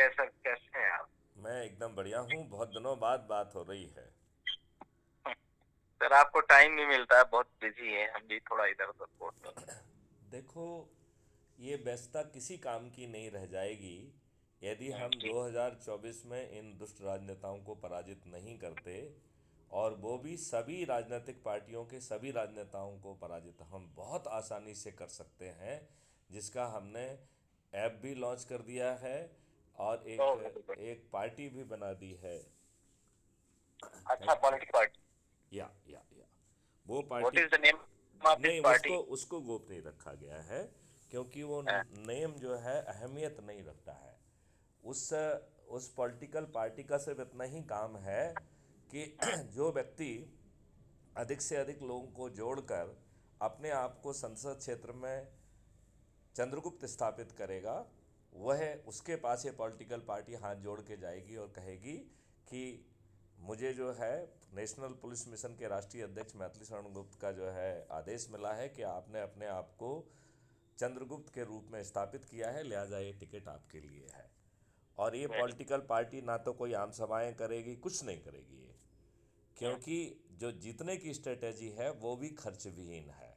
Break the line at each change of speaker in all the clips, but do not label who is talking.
Sir, कैसे हैं आप?
मैं एकदम बढ़िया हूँ। बहुत दिनों बाद बात हो रही है।
सर, आपको टाइम नहीं मिलता है, बहुत बिजी है। हम भी थोड़ा इधर उधर बोलते हैं।
देखो, ये व्यस्तता किसी काम की नहीं रह जाएगी यदि हम
ठीक।
2024 में इन दुष्ट राजनेताओं को पराजित नहीं करते। और वो भी सभी राजनीतिक पार्टियों के सभी राजनेताओं को पराजित हम बहुत आसानी से कर सकते हैं, जिसका हमने ऐप भी लॉन्च कर दिया है और
ओ,
एक
वेरी गुड।
एक पार्टी भी बना दी है।
अच्छा, पॉलिटिकल पार्टी।
या वो
what
party.
Is the name of this
नहीं,
पार्टी?
उसको उसको गोपनीय रखा गया है, क्योंकि वो नेम जो है अहमियत नहीं रखता है। उस उस पॉलिटिकल पार्टी का सिर्फ इतना ही काम है कि जो व्यक्ति अधिक से अधिक लोगों को जोड़कर अपने आप को संसद क्षेत्र में चंद्रगुप्त स्थापित करेगा, वह उसके पास ये पॉलिटिकल पार्टी हाथ जोड़ के जाएगी और कहेगी कि मुझे जो है नेशनल पुलिस मिशन के राष्ट्रीय अध्यक्ष मैथिली शरण गुप्त का जो है आदेश मिला है कि आपने अपने आप को चंद्रगुप्त के रूप में स्थापित किया है, लिहाजा ये टिकट आपके लिए है। और ये
वेरी।
पॉलिटिकल पार्टी ना तो कोई आम सभाएं करेगी, कुछ नहीं करेगी ये, क्योंकि जो जीतने की स्ट्रेटेजी है वो भी खर्च विहीन है।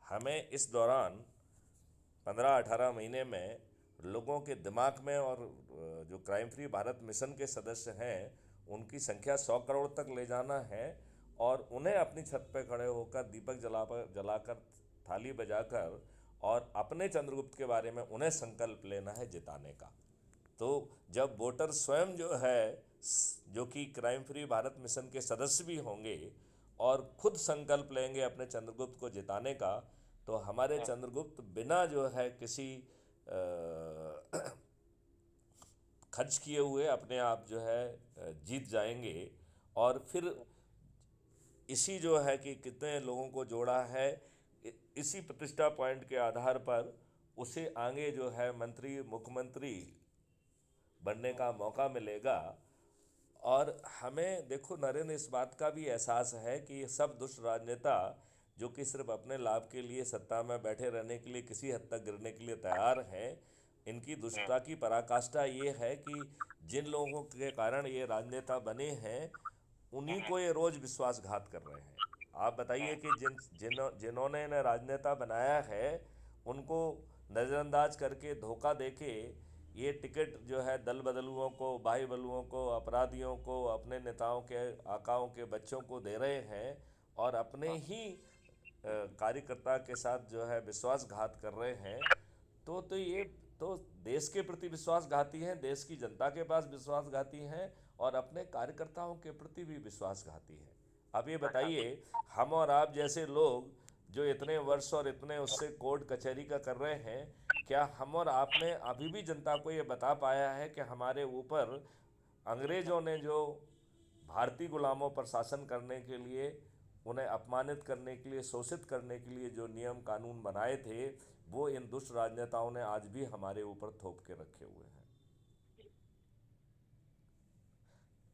हमें इस दौरान 15-18 महीने में लोगों के दिमाग में और जो क्राइम फ्री भारत मिशन के सदस्य हैं उनकी संख्या 100 करोड़ तक ले जाना है। और उन्हें अपनी छत पर खड़े होकर दीपक जलाकर थाली बजाकर और अपने चंद्रगुप्त के बारे में उन्हें संकल्प लेना है जिताने का। तो जब वोटर स्वयं जो है, जो कि क्राइम फ्री भारत मिशन के सदस्य भी होंगे और खुद संकल्प लेंगे अपने चंद्रगुप्त को जिताने का, तो हमारे चंद्रगुप्त बिना जो है किसी खर्च किए हुए अपने आप जो है जीत जाएंगे। और फिर इसी जो है कि कितने लोगों को जोड़ा है, इसी प्रतिष्ठा पॉइंट के आधार पर उसे आगे जो है मंत्री मुख्यमंत्री बनने का मौका मिलेगा। और हमें देखो नरेंद्र, इस बात का भी एहसास है कि ये सब दुष्ट राजनेता जो कि सिर्फ अपने लाभ के लिए सत्ता में बैठे रहने के लिए किसी हद तक गिरने के लिए तैयार हैं, इनकी दुष्टता की पराकाष्ठा ये है कि जिन लोगों के कारण ये राजनेता बने हैं उन्हीं को ये रोज विश्वासघात कर रहे हैं। आप बताइए कि जिन्होंने इन्हें राजनेता बनाया है उनको नज़रअंदाज करके धोखा देके ये टिकट जो है दल बदलुओं को, भाई बलुओं को, अपराधियों को, अपने नेताओं के आकाओं के बच्चों को दे रहे हैं और अपने ही कार्यकर्ता के साथ जो है विश्वासघात कर रहे हैं। तो ये तो देश के प्रति विश्वासघाती हैं, देश की जनता के पास विश्वासघाती हैं और अपने कार्यकर्ताओं के प्रति भी विश्वासघाती हैं। अब ये बताइए, हम और आप जैसे लोग जो इतने वर्ष और इतने उससे कोर्ट कचहरी का कर रहे हैं, क्या हम और आपने अभी भी जनता को ये बता पाया है कि हमारे ऊपर अंग्रेज़ों ने जो भारतीय गुलामों पर शासन करने के लिए, उन्हें अपमानित करने के लिए, शोषित करने के लिए जो नियम कानून बनाए थे, वो इन दुष्ट राजनेताओं ने आज भी हमारे ऊपर थोप के रखे हुए हैं।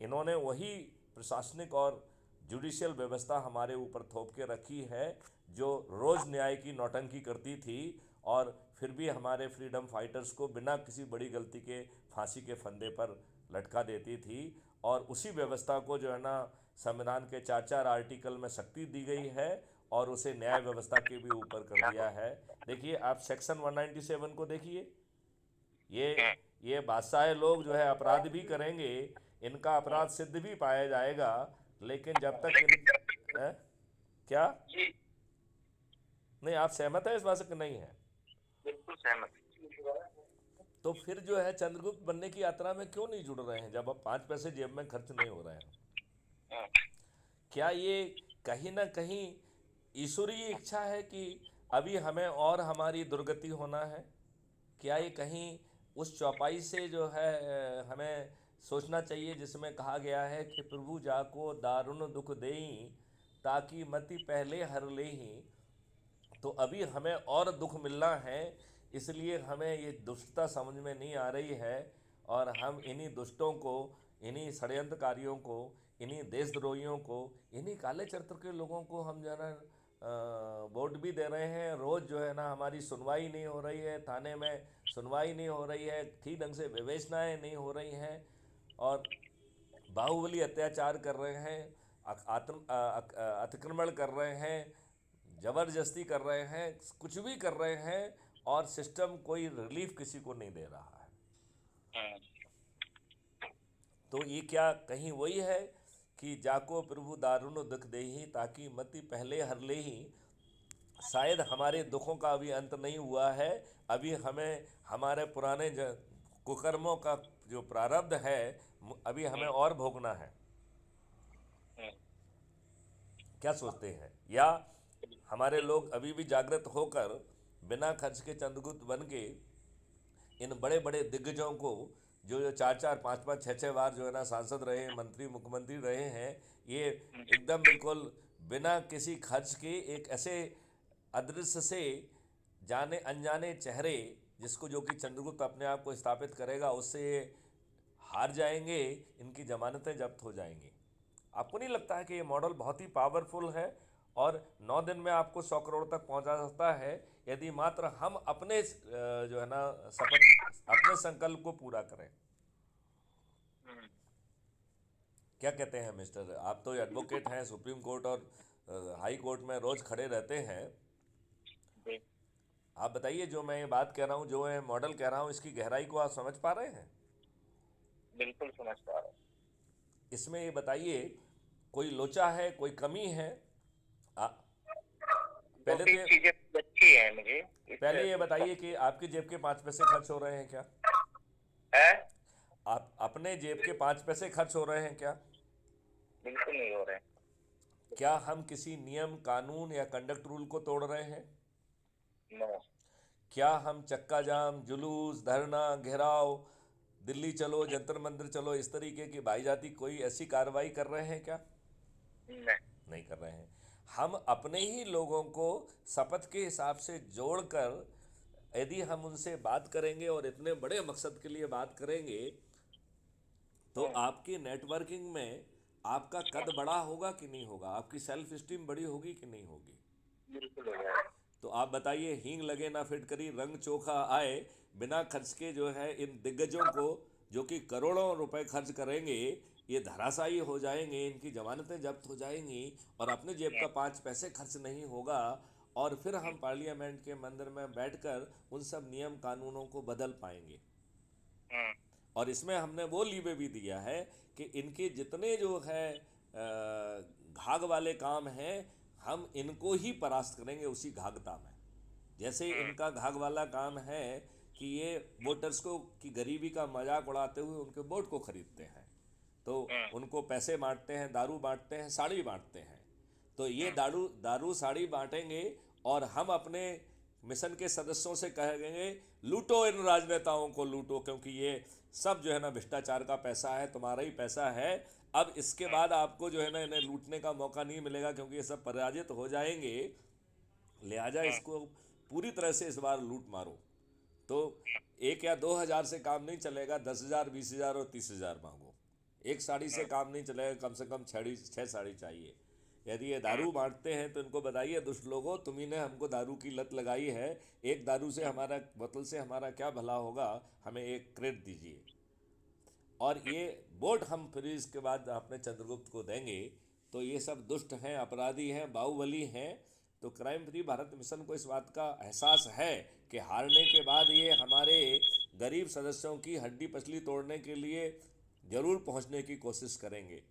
इन्होंने वही प्रशासनिक और जुडिशियल व्यवस्था हमारे ऊपर थोप के रखी है जो रोज़ न्याय की नौटंकी करती थी और फिर भी हमारे फ्रीडम फाइटर्स को बिना किसी बड़ी गलती के फांसी के फंदे पर लटका देती थी। और उसी व्यवस्था को जो है ना, संविधान के 4-4 आर्टिकल में शक्ति दी गई है और उसे न्याय व्यवस्था के भी ऊपर कर दिया है। देखिए, आप सेक्शन 197 को देखिए। ये ये बादशाह लोग जो है अपराध भी करेंगे, इनका अपराध सिद्ध भी पाया जाएगा, लेकिन जब तक इन क्या
जी,
नहीं, आप सहमत है इस बात से कि नहीं है?
बिल्कुल सहमत।
तो फिर जो है चंद्रगुप्त बनने की यात्रा में क्यों नहीं जुड़ रहे हैं जब अब 5 पैसे जेब में खर्च नहीं हो रहे हैं? क्या ये कहीं ना कहीं ईश्वरीय इच्छा है कि अभी हमें और हमारी दुर्गति होना है? क्या ये कहीं उस चौपाई से जो है हमें सोचना चाहिए जिसमें कहा गया है कि प्रभु जाको दारुण दुख देई ताकि मति पहले हर लेही। तो अभी हमें और दुख मिलना है, इसलिए हमें ये दुष्टता समझ में नहीं आ रही है और हम इन्हीं दुष्टों को, इन्हीं षड्यंत्रकारियों को, इन्हीं देशद्रोहियों को, इन्हीं काले चरित्र के लोगों को हम जो है ना वोट भी दे रहे हैं, रोज़ जो है ना हमारी सुनवाई नहीं हो रही है, थाने में सुनवाई नहीं हो रही है, ठीक ढंग से विवेचनाएं नहीं हो रही हैं, और बाहुबली अत्याचार कर रहे हैं, अतिक्रमण कर रहे हैं, ज़बरदस्ती कर रहे हैं, कुछ भी कर रहे हैं, और सिस्टम कोई रिलीफ किसी को नहीं दे रहा है। तो ये क्या कहीं वही है कि जाको प्रभु दारुण दुख देही ताकि मति पहले हर लेही? शायद हमारे दुखों का अभी अंत नहीं हुआ है, अभी हमें हमारे पुराने कुकर्मों का जो प्रारब्ध है अभी हमें और भोगना है। क्या सोचते हैं? या हमारे लोग अभी भी जागृत होकर बिना खर्च के चंद्रगुप्त बन के इन बड़े बड़े दिग्गजों को, जो 4-4, 5-5, 6-6 बार जो है ना सांसद रहे, मंत्री, मुख्यमंत्री रहे हैं, ये एकदम बिल्कुल बिना किसी खर्च के एक ऐसे अदृश्य से जाने अनजाने चेहरे, जिसको जो कि चंद्रगुप्त अपने आप को स्थापित करेगा, उससे ये हार जाएंगे, इनकी जमानतें जब्त हो जाएंगी। आपको नहीं लगता है कि ये मॉडल बहुत ही पावरफुल है और 9 दिन में आपको 100 करोड़ तक पहुंचा सकता है, यदि मात्र हम अपने जो है ना अपने संकल्प को पूरा करें? क्या कहते हैं मिस्टर? आप तो एडवोकेट हैं, सुप्रीम कोर्ट और हाई कोर्ट में रोज खड़े रहते हैं। आप बताइए, जो मैं ये बात कह रहा हूँ, जो मैं मॉडल कह रहा हूँ, इसकी गहराई को आप समझ पा रहे हैं?
बिल्कुल समझ पा रहा हूँ।
इसमें ये बताइए, कोई लोचा है, कोई कमी है? पहले तो
चीजें अच्छी है मुझे।
पहले ये बताइए कि आपकी जेब के 5 पैसे खर्च हो रहे हैं क्या? आप अपने जेब के 5 पैसे खर्च हो रहे हैं क्या?
बिल्कुल नहीं हो रहे।
क्या हम किसी नियम, कानून या कंडक्ट रूल को तोड़ रहे हैं?
नो।
क्या हम चक्का जाम, जुलूस, धरना, घेराव, दिल्ली चलो, जंतर मंदिर चलो, इस तरीके की भाईजाती कोई ऐसी कार्रवाई कर रहे हैं क्या? नहीं कर रहे हैं। हम अपने ही लोगों को शपथ के हिसाब से जोड़कर यदि हम उनसे बात करेंगे और इतने बड़े मकसद के लिए बात करेंगे, तो आपकी नेटवर्किंग में आपका कद बड़ा होगा कि नहीं होगा? आपकी सेल्फ स्टीम बड़ी होगी कि नहीं होगी?
बिल्कुल हो जाएगा। तो
आप बताइए, हींग लगे ना फिटकरी, रंग चोखा आए, बिना खर्च के जो है इन दिग्गजों को, जो कि करोड़ों रुपए खर्च करेंगे, ये धराशायी हो जाएंगे, इनकी जमानतें जब्त हो जाएंगी, और अपने जेब का 5 पैसे खर्च नहीं होगा, और फिर हम पार्लियामेंट के मंदिर में बैठकर उन सब नियम कानूनों को बदल पाएंगे। और इसमें हमने वो लीवे भी दिया है कि इनके जितने जो है घाघ वाले काम हैं, हम इनको ही परास्त करेंगे उसी घाघता में। जैसे इनका घाघ वाला काम है कि ये वोटर्स को की गरीबी का मजाक उड़ाते हुए उनके वोट को खरीदते हैं, तो उनको पैसे बांटते हैं, दारू बांटते हैं, साड़ी बांटते हैं। तो ये दारू साड़ी बांटेंगे, और हम अपने मिशन के सदस्यों से कहेंगे, लूटो इन राजनेताओं को, लूटो, क्योंकि ये सब जो है ना भ्रष्टाचार का पैसा है, तुम्हारा ही पैसा है। अब इसके बाद आपको जो है ना इन्हें लूटने का मौका नहीं मिलेगा, क्योंकि ये सब पराजित हो जाएंगे, लिहाजा इसको पूरी तरह से इस बार लूट मारो। तो 1 या 2 हज़ार से काम नहीं चलेगा, 10,000, 20,000 और 30,000 मांगो। एक साड़ी से काम नहीं चलेगा, कम से कम 6 साड़ी चाहिए। यदि ये दारू बांटते हैं तो इनको बताइए, दुष्ट लोगों, तुम्ही ने हमको दारू की लत लगाई है, एक दारू से हमारा बोतल से हमारा क्या भला होगा, हमें एक क्रेट दीजिए। और ये वोट हम फिर इसके बाद अपने चंद्रगुप्त को देंगे। तो ये सब दुष्ट हैं, अपराधी हैं, बाहुबली हैं। तो क्राइम फ्री भारत मिशन को इस बात का एहसास है कि हारने के बाद ये हमारे गरीब सदस्यों की हड्डी पसली तोड़ने के लिए ज़रूर पहुंचने की कोशिश करेंगे।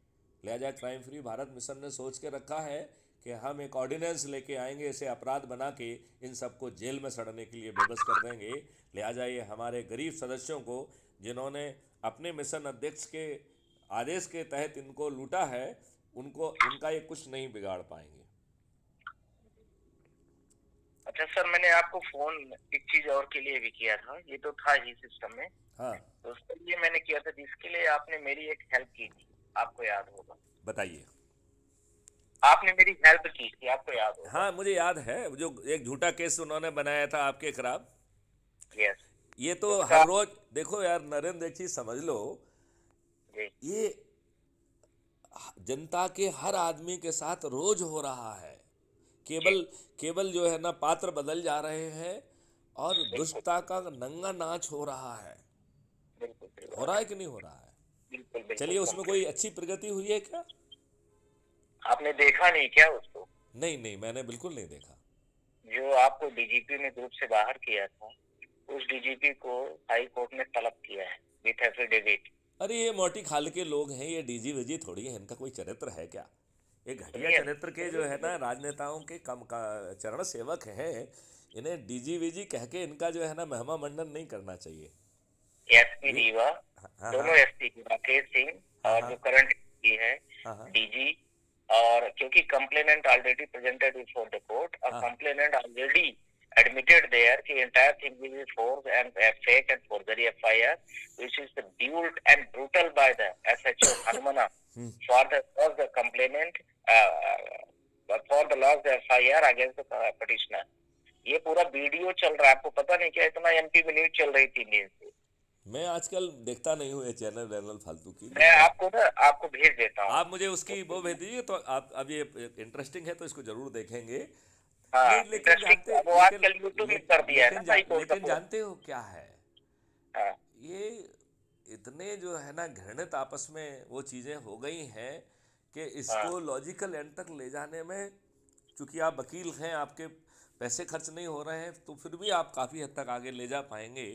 लिहाजा क्राइम फ्री भारत मिशन ने सोच के रखा है कि हम एक ऑर्डिनेंस लेके आएंगे, इसे अपराध बना के इन सबको जेल में सड़ने के लिए बेबस कर देंगे। लिहाजा ये हमारे गरीब सदस्यों को, जिन्होंने अपने मिशन अध्यक्ष के आदेश के तहत इनको लूटा है, उनका ये कुछ नहीं बिगाड़ पाएंगे।
अच्छा सर, मैंने आपको फोन एक चीज और के लिए भी किया था, ये तो था ही सिस्टम में।
हाँ,
तो उसके लिए मैंने किया था, जिसके लिए आपने मेरी एक हेल्प की थी, आपको याद होगा।
बताइए।
आपने मेरी हेल्प की थी, आपको याद होगा।
हाँ, मुझे याद है, जो एक झूठा केस उन्होंने बनाया था आपके खिलाफ।
यस।
ये तो हर रोज देखो यार नरेंद्र, एक चीज समझ लो, ये जनता के हर आदमी के साथ रोज हो रहा है। केवल केवल जो है ना पात्र बदल जा रहे हैं और
बिल्कुल
दुष्टता का नंगा नाच हो रहा है।
बिल्कुल
हो रहा है कि नहीं हो रहा है?
बिल्कुल
चलिए,
बिल्कुल
उसमें कोई
कंप्लीट।
अच्छी प्रगति हुई है क्या?
आपने देखा नहीं क्या उसको?
नहीं नहीं, मैंने बिल्कुल नहीं देखा।
जो आपको डीजीपी ने ग्रुप से बाहर किया था, उस डीजीपी को हाई कोर्ट ने तलब किया है विथ एफिडेविट।
अरे ये मोटी खाल के लोग हैं, ये डीजी विजी थोड़ी है, इनका कोई चरित्र है क्या? ये घटिया
सुनिए
चरित्र के जो है ना राजनेताओं के कम का चरण सेवक हैं। इन्हें डीजी विजी कह के इनका जो है ना महिमा मंडन नहीं करना चाहिए।
एसपी
ये
रीवा,
हाँ
दोनों
हाँ
एसपी राकेश सिंह
हाँ
और
हाँ
जो करंट एसपी है
हाँ हाँ
डीजी, और क्योंकि complainant already presented before the court और
हाँ
कंप्लेनेंट ऑलरेडी admitted there कि entire thing will be forged and fake and forgery FIR which is built and brutal by the SHO Hanumana for the complainant for the loss the FIR against the petitioner। ये पूरा video चल रहा है, आपको पता नहीं क्या? इतना एमपी में न्यूज चल रही 3 दिन से।
मैं आजकल देखता नहीं हूँ ये चैनल वैनल फालतू की,
मैं
देखता।
आपको ना आपको भेज देता हूँ।
आप मुझे उसकी वो भेज दीजिए तो आप, अब ये इंटरेस्टिंग है तो इसको जरूर देखेंगे।
हाँ
नहीं, लेकिन
इंटरेस्टिंग,
जानते
वो
लेकिन
आजकल यूट्यूब में कर दिया है ना हाई कोर्ट का
लेकिन
पूरा।
जानते हो क्या है?
हाँ
ये इतने जो है ना घृणित आपस में वो चीज़ें हो गई हैं कि
हाँ
इसको लॉजिकल एंड तक ले जाने में, चूंकि आप वकील हैं, आपके पैसे खर्च नहीं हो रहे हैं, तो फिर भी आप काफ़ी हद तक आगे ले जा पाएंगे।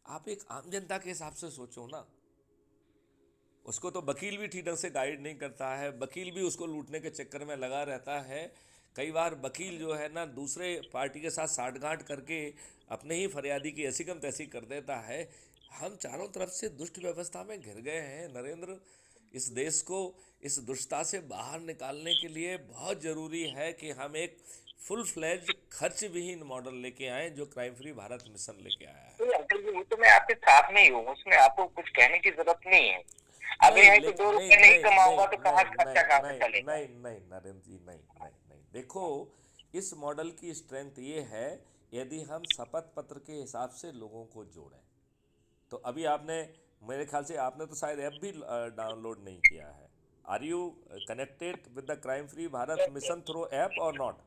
आप एक आम जनता के हिसाब से सोचो ना। उसको तो वकील भी ठीक ढंग से गाइड नहीं करता है, वकील भी उसको लूटने के चक्कर में लगा रहता है। कई बार वकील जो है ना दूसरे पार्टी के साथ साठगांठ करके अपने ही फरियादी की ऐसी कम तैसी कर देता है। हम चारों तरफ से दुष्ट व्यवस्था में घिर गए हैं नरेंद्र। इस देश को इस दुष्टता से बाहर निकालने के लिए बहुत ज़रूरी है कि हम एक फुल फ्लैज खर्च विहीन मॉडल लेके आए, जो क्राइम फ्री भारत मिशन लेके आया है।
तो अंकल जी वो तो मैं आपके साथ में ही हूँ, उसमें आपको कुछ कहने की जरूरत नहीं है। अगर
नहीं
यहाँ पे
लेकिन
2 रुपए नहीं कमाऊंगा तो कहाँ
नहीं
खर्चा कहाँ से
नहीं
चलेगा?
नहीं नहीं नरेंद्र जी, नहीं नहीं नहीं, देखो, इस मॉडल की स्ट्रेंथ ये है, यदि हम शपथ पत्र के हिसाब से लोगों को जोड़ें तो अभी आपने, मेरे ख्याल से आपने तो शायद ऐप भी डाउनलोड नहीं किया है। Are you connected with the crime free Bharat mission through app और not?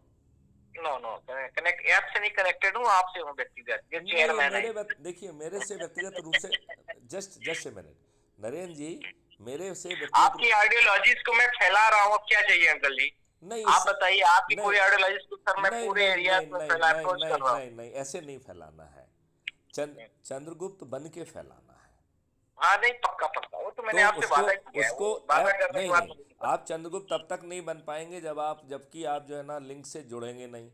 No no, connect app से नहीं कनेक्टेड हूँ, आपसे हूँ व्यक्तिगत, जो
नहीं,
चेयरमैन है।
देखिए, मेरे से व्यक्तिगत रूप से, just just a minute Narendra ji, मेरे से व्यक्तिगत
आपकी आइडियोलॉजीज को मैं फैला रहा हूँ, अब क्या चाहिए अंकल जी?
नहीं
आप बताइए, आपकी
नहीं
पूरी आइडियोलॉजीज को सर मैं
नहीं
पूरे
नहीं
एरिया
नहीं
में
नहीं
फैला
नहीं
अप्रोच कर
नहीं
रहा हूँ।
नहीं नहीं, ऐसे नहीं फैलाना है। चंद्रगुप्त बन के फैलाना है।
हाँ नहीं, पक्का पक्का, वो तो मैंने
तो
आपसे
उसको
वादा किया है,
उसको
वो वादा
ऐप
करने की
नहीं
बात
नहीं,
नहीं।
आप चंद्रगुप्त तब तक नहीं बन पाएंगे जबकि आप जो है ना लिंक से जुड़ेंगे नहीं।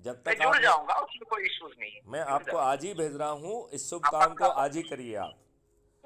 जब
मैं
तक
जुड़
आपने,
जाऊंगा, उसमें कोई इश्यूज नहीं है,
मैं
जुड़
आपको
जाऊंगा।
आज ही भेज रहा हूँ, इस शुभ
हाँ
काम को
पक्का
आज ही
पक्का,
करिए आप।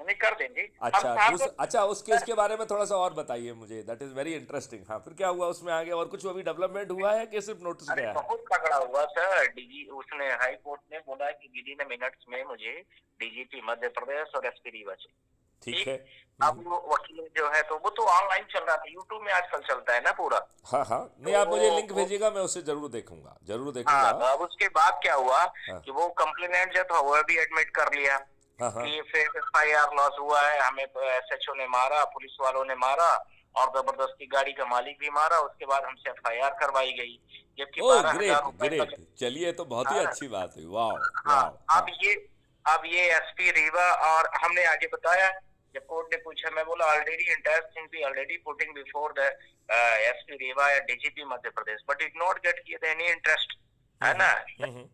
नहीं कर देंगे। हम
अच्छा,
साथ
अच्छा, उसके इसके बारे में थोड़ा सा और बताइए मुझे, दैट इज वेरी इंटरेस्टिंग। हाँ, फिर क्या हुआ उसमें आगे, और कुछ अभी डेवलपमेंट हुआ है कि सिर्फ नोटिस
अरे
गया है?
बहुत तगड़ा हुआ सर। डीजी उसने हाई कोर्ट ने बोला कि विद इन मिनट्स में मुझे डीजीपी मध्य प्रदेश और एसपी रीवा चाहिए।
ठीक है।
ठीक, अब वो वकील जो है तो वो तो ऑनलाइन चल रहा था, यूट्यूब में आजकल चलता है ना पूरा।
हाँ हाँ,
तो
नहीं, आप मुझे लिंक
वो
भेजिएगा, मैं उसे जरूर देखूंगा, जरूर देखूंगा।
हाँ, तो अब उसके बाद क्या हुआ
हाँ
कि वो कंप्लेनेंट जो था वो भी एडमिट कर लिया
हाँ हाँ
कि फिर FIR लॉस हुआ है, हमें SHO ने मारा, पुलिस वालों ने मारा और जबरदस्ती गाड़ी का मालिक भी मारा। उसके बाद हमसे FIR करवाई गई, जबकि
ओ
12,000
ग्रेट
रुपए का।
ग्रेट, चलिए, तो बहुत ही
हाँ
अच्छी बात हुई, वाह
हाँ,
वाह। हाँ
अब ये एसपी रीवा और हमने आगे बताया। जब कोर्ट ने पूछा, मैं बोला already entire thing be already putting before the SP Rewa या DGP Madhya Pradesh, but it not get किया एनी इंटरेस्ट, है ना?
हम्म।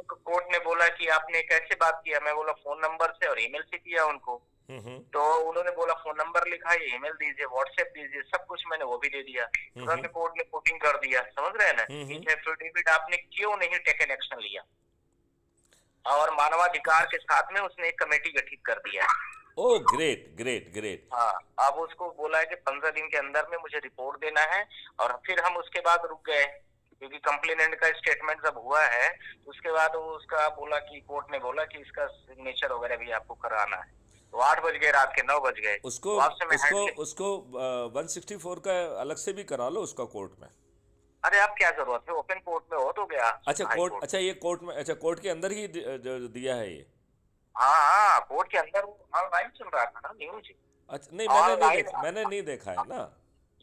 तो कोर्ट ने बोला कि आपने कैसे बात किया? मैं बोला फोन नंबर से और ईमेल से किया उनको।
हम्म
तो उन्होंने बोला फोन नंबर लिखा है, ईमेल दीजिए, व्हाट्सएप दीजिए, सब कुछ मैंने वो भी दे दिया। तुरंत कोर्ट ने पुटिंग कर दिया, समझ रहे हैं ना? एफिडेविट आपने क्यों नहीं टेकन एक्शन लिया? और मानवाधिकार के साथ में उसने एक कमेटी गठित कर दिया।
ओ ग्रेट ग्रेट ग्रेट।
हाँ, अब उसको बोला है कि 15 दिन के अंदर में मुझे रिपोर्ट देना है। और फिर हम उसके बाद रुक गए, क्योंकि कंप्लेनेंट का स्टेटमेंट जब हुआ है उसके बाद वो उसका बोला कि कोर्ट ने बोला कि इसका सिग्नेचर वगैरह भी आपको कराना है। तो 8 बज गए, रात के 9 बज गए।
उसको
तो आपसे मैं
उसको उसको 164 का अलग से भी करा लो उसका कोर्ट में।
अरे अब क्या जरूरत है, ओपन कोर्ट में हो तो गया।
अच्छा
हाई
कोर्ट,
कोर्ट,
अच्छा ये कोर्ट में, अच्छा कोर्ट के अंदर ही दिया है ये?
हाँ हाँ, कोर्ट के अंदर ऑनलाइन चल रहा था ना न्यूज।
अच्छा, नहीं मैंने नहीं
ऑनलाइन
देखा, मैंने नहीं देखा है ना।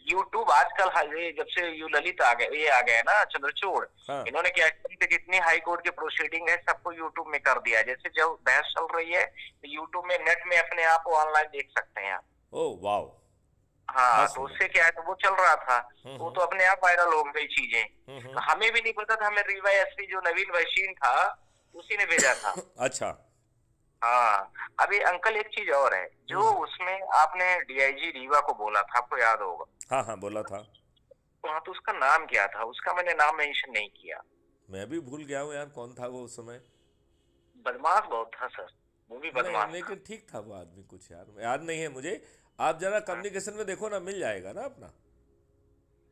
यूट्यूब आजकल ये जब से यू ललित आ गए, ये आ गए ना चंद्रचूड़,
हाँ।
इन्होंने क्या किया कि जितनी हाई कोर्ट की प्रोसीडिंग है सबको यूट्यूब में कर दिया है। जैसे जब बहस चल रही है तो यूट्यूब में नेट में अपने आप ऑनलाइन देख सकते हैं आप।
ओह वाओ,
हाँ,
बहुत
तो
सुंदर।
उससे क्या है, तो वो चल रहा था, वो तो अपने आप वायरल हो गई चीजें। तो
हम्म।
हमें भी नहीं पता था, हमें रीवा एसपी जो नवीन वशीन था उसी ने भेजा था।
अच्छा।
हाँ, अभी अंकल एक चीज और है, जो
हम्म।
उसमें आपने डीआईजी रीवा को बोला था, आपको याद होगा।
हाँ हाँ, बोला था।
हाँ, तो उसका नाम क्या था, उसका मैंने नाम मेंशन नहीं किया।
मैं भी भूल गया हूँ यार, कौन था वो उस समय।
बदमाश बहुत था सर, वो भी
नहीं,
बदमाश था।
लेकिन ठीक था वो आदमी, कुछ यार याद नहीं है मुझे। आप जरा कम्युनिकेशन में देखो ना, मिल जाएगा ना अपना।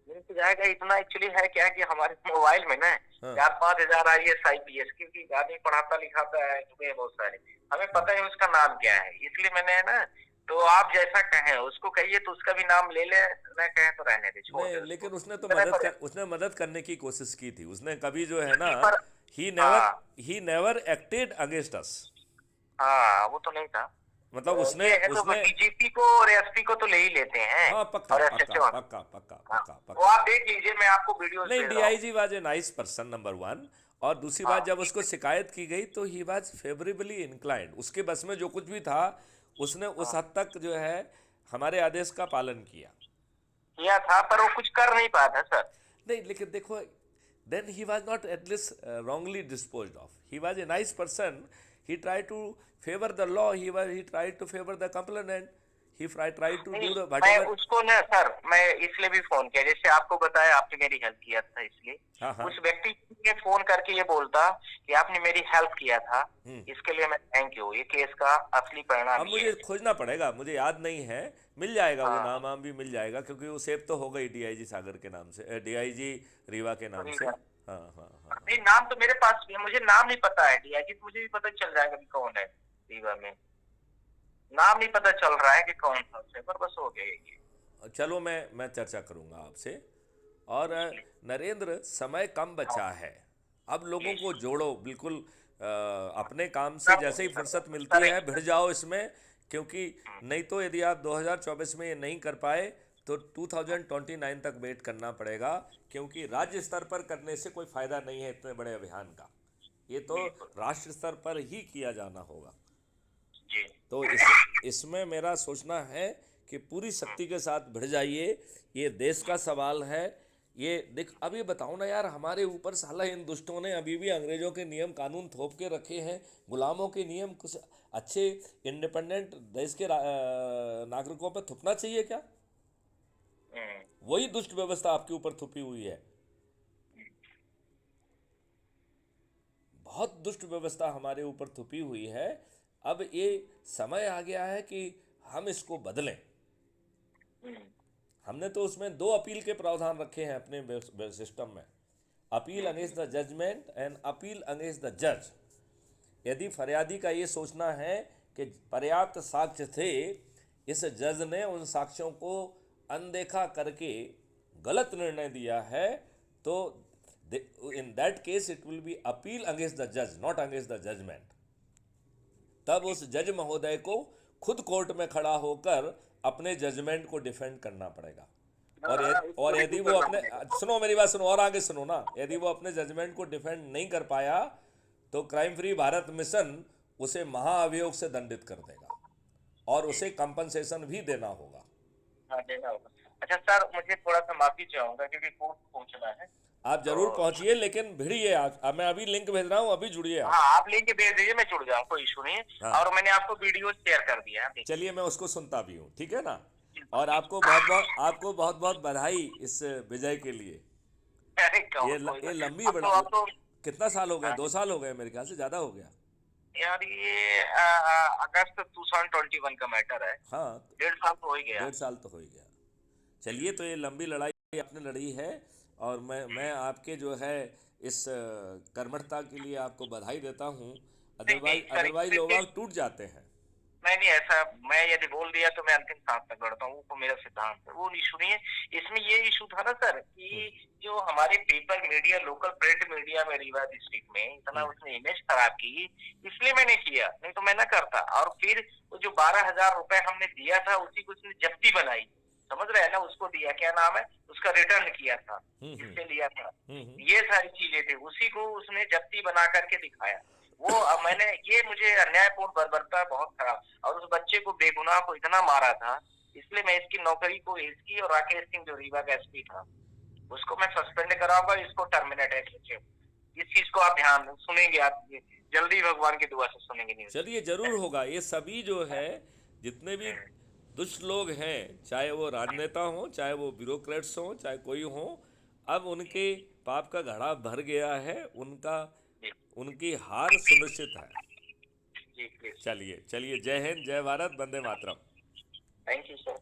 मिल तो जाएगा, इतना एक्चुअली है क्या कि हमारे मोबाइल में ना
हाँ।
4-5 हजार IAS IPS, क्योंकि आदमी पढ़ाता लिखाता है चुके बहुत सारे, हमें पता है उसका नाम क्या है, इसलिए मैंने है ना, तो आप जैसा कहें उसको कहिए तो उसका भी नाम ले ले, न कहें तो रहने दे, छोड़
नहीं,
दे उसको।
लेकिन उसने तो
इतने पर
उसने मदद करने की कोशिश की थी, उसने कभी जो है ना,
इतने पर
ही नेवर
हाँ
he never acted against us.
हाँ, वो तो नहीं था।
मतलब
तो
उसने
ये है, तो
उसने
डीजीपी को और एसपी को तो ले ही लेते हैं,
हाँ, पक्का
और
पक्का
एसएचओ।
पक्का पक्का
हाँ,
पक्का
वो
पक्का।
आप देख लीजिए, मैं आपको वीडियोस
नहीं,
भेज रहा हूँ।
DIG was a nice person, number one. और दूसरी बात,
हाँ
जब उसको शिकायत की गई तो ही वाज फेवरेबली इंक्लाइंड, उसके बस में जो कुछ भी था उसने उस
हाँ,
हद तक जो है हमारे आदेश का पालन किया।
किया था, पर वो कुछ कर नहीं पाया था सर।
नहीं, लेकिन देखो, then he was not at least wrongly disposed of. He was a nice person. He tried to favor the law. He tried to favor the complainant. Tried to
नहीं,
do the
मैं
whatever.
उसको ना sir, मैं इसलिए भी phone किया, जैसे आपको बताया आपने मेरी हेल्प किया था, इसलिए
हाँ हाँ।
उस व्यक्ति ने फोन करके ये बोलता कि आपने मेरी हेल्प किया था,
हम्म।
इसके लिए मैं थैंक यू, ये केस का असली परिणाम
अब
ये
मुझे
है।
खोजना पड़ेगा, मुझे याद नहीं है। मिल जाएगा वो
हाँ,
नाम, भी मिल जाएगा, क्योंकि वो सेव तो हो गई डीआईजी सागर के नाम से, डीआईजी रीवा के नाम से।
रीवा।
हाँ हाँ हाँ
नहीं, नाम तो मेरे पास भी है, मुझे नाम नहीं पता है डीआईजी, मुझे भी पता चल जाएगा कि कौन है रीवा में। नाम नहीं पता चल रहा है कि कौन था उससे, पर बस हो गया ये।
हाँ। चलो, मैं चर्चा करूँगा आपसे। और नरेंद्र, समय कम बचा है, अब लोगों को जोड़ो बिल्कुल। अपने काम से जैसे ही फुर्सत मिलती
सर
है भिड़ जाओ इसमें, क्योंकि नहीं तो यदि आप 2024 में ये नहीं कर पाए तो 2029 तक वेट करना पड़ेगा, क्योंकि राज्य स्तर पर करने से कोई फ़ायदा नहीं है इतने बड़े अभियान का। ये तो
बिल्कुल
राष्ट्र स्तर पर ही किया जाना होगा।
जी।
तो इसमें मेरा सोचना है कि पूरी शक्ति के साथ भिड़ जाइए, ये देश का सवाल है। ये देख, अभी बताओ ना यार, हमारे ऊपर साला इन दुष्टों ने अभी भी अंग्रेजों के नियम कानून थोप के रखे हैं, गुलामों के नियम कुछ अच्छे इंडिपेंडेंट देश के नागरिकों पर थोपना चाहिए क्या? वही दुष्ट व्यवस्था आपके ऊपर थोपी हुई है, बहुत दुष्ट व्यवस्था हमारे ऊपर थोपी हुई है। अब ये समय आ गया है कि हम इसको बदलें। हमने तो उसमें 2 अपील के प्रावधान रखे हैं अपने सिस्टम में, appeal against the judgment and appeal against the जज। यदि फरियादी का ये सोचना है कि पर्याप्त साक्ष्य थे, इस जज ने उन साक्ष्यों को अनदेखा करके गलत निर्णय दिया है, तो in that case it will be appeal against the जज, नॉट अगेंस्ट द जजमेंट। तब उस जज महोदय को खुद कोर्ट में खड़ा होकर अपने जजमेंट को डिफेंड करना पड़ेगा। और यदि वो अपने, सुनो मेरी बात सुनो और आगे सुनो ना, यदि वो अपने जजमेंट को डिफेंड नहीं कर पाया तो क्राइम फ्री भारत मिशन उसे महाअभियोग से दंडित कर देगा और उसे कंपनसेशन भी देना होगा।
हाँ, देना होगा। अच्छा सर, मुझे थोड़ा सा माफी चाहूंगा क्योंकि कोर्ट पहुंचना है।
आप जरूर पहुंचिए, लेकिन भिड़िए। आप, मैं अभी लिंक भेज रहा हूँ, अभी जुड़िए आप।
हाँ, आप लिंक भेज दीजिए, मैं जुड़ जाऊँ, कोई इशू नहीं है।
हाँ।
और मैंने आपको वीडियो शेयर कर दिया है।
चलिए, मैं उसको सुनता भी हूँ, ठीक है ना। और आपको बहुत बहुत बधाई इस विजय के लिए। ये लंबी
अब तो
कितना साल हो गए? 2 साल हो गए मेरे ख्याल से, ज्यादा हो गया
यार, ये अगस्त 2021 का मैटर है।
हाँ,
1.5 साल तो हो ही गया।
1.5 साल तो हो ही गया। चलिए, तो ये लंबी लड़ाई आपने लड़ी है, और मैं आपके जो है इस कर्मठता के लिए आपको बधाई देता हूँ। अदरवाइज लोग टूट जाते हैं।
नहीं, ऐसा मैं यदि बोल दिया तो मैं अंतिम सांस तक लड़ता हूँ, वो मेरा सिद्धांत है, वो इशू नहीं है। इसमें ये इशू था ना सर कि जो हमारे paper media, local print media में रीवा डिस्ट्रिक्ट में इतना उसने इमेज खराब की, इसलिए मैंने किया, नहीं तो मैं ना करता। और फिर वो जो 12,000 रुपए हमने दिया था उसी को उसने जब्ती बनाई, समझ रहे हैं ना, उसको दिया, क्या नाम है उसका, रिटर्न किया था, इससे लिया था। ये सारी चीजें थी, उसी को उसने जब्ती बना करके दिखाया। वो मैंने, ये मुझे अन्यायपूर्ण बर्बरता बहुत खराब, और उस बच्चे को बेगुनाह को इतना मारा था, इसलिए मैं इसकी नौकरी को, इसकी और राकेश सिंह जो रीवा का एसपी था, उसको मैं सस्पेंड कराऊंगा, इसको टर्मिनेट है। इस चीज को आप ध्यान सुनेंगे, आप ये जल्दी भगवान की दुआ से सुनेंगे न्यूज।
चलिए जरूर होगा। ये सभी जो है, जितने भी दुष्ट लोग हैं, चाहे वो राजनेता हों, चाहे वो ब्यूरोक्रेट्स हों, चाहे कोई हों, अब उनके पाप का घड़ा भर गया है, उनका
जी
उनकी हार सुनिश्चित है।
जी प्लीज।
चलिए चलिए, जय हिंद, जय भारत, वंदे मातरम।
Thank you sir.